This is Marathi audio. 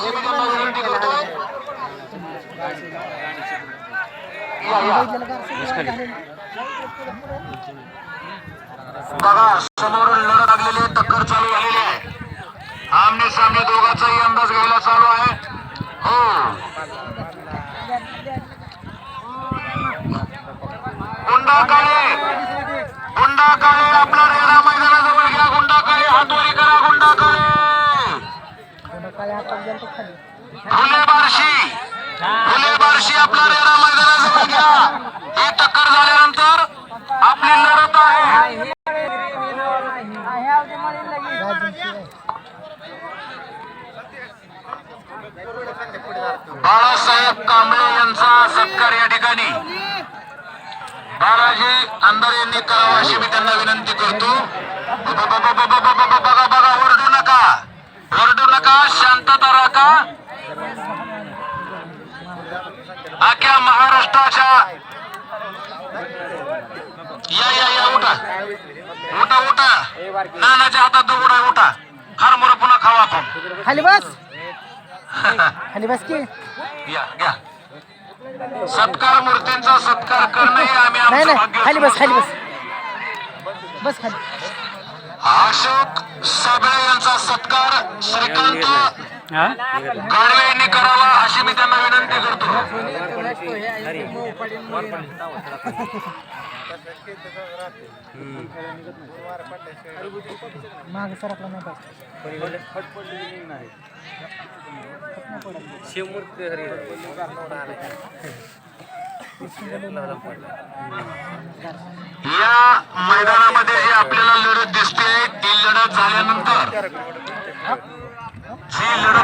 अशी मी त्यांना विनंती करतोय. बघा समोरून लढत लागलेली टक्कर चालू झालेली आहे. आमने सामने दोघांचाही अंदाज घ्यायला चालू आहे. हो गुंडा काळे आपला रेडा मैदानाजवळ घ्या. गुंडा काळे हातवरी करा. गुंडा काळे फुले बार्शी आपला रेडा मैदानाजवळ घ्या. ही टक्कर झाल्यानंतर आपली लढत आहे. बाळासाहेब कांबळे यांचा सत्कार या ठिकाणी बालाजी अंधारे यांनी करावा अशी मी त्यांना विनंती करतो. बघा बघा ओरडू नका शांतता राखा. अख्ख्या महाराष्ट्राच्या या उठा नानाच्या हातात उठा. हारमोर पुन्हा खावा आपण. खाली बस की या घ्या. सत्कार मूर्तींचा सत्कार करणं हे आम्ही आमचं भाग्य. खाली बस खाली. अशोक साबळे यांचा सत्कार श्रीकांत गाडवे यांनी करावा अशी मी त्यांना विनंती करतो. माग सरकला या मैदानामध्ये जी आपल्याला लढत दिसते ती लढत झाल्यानंतर जी लढत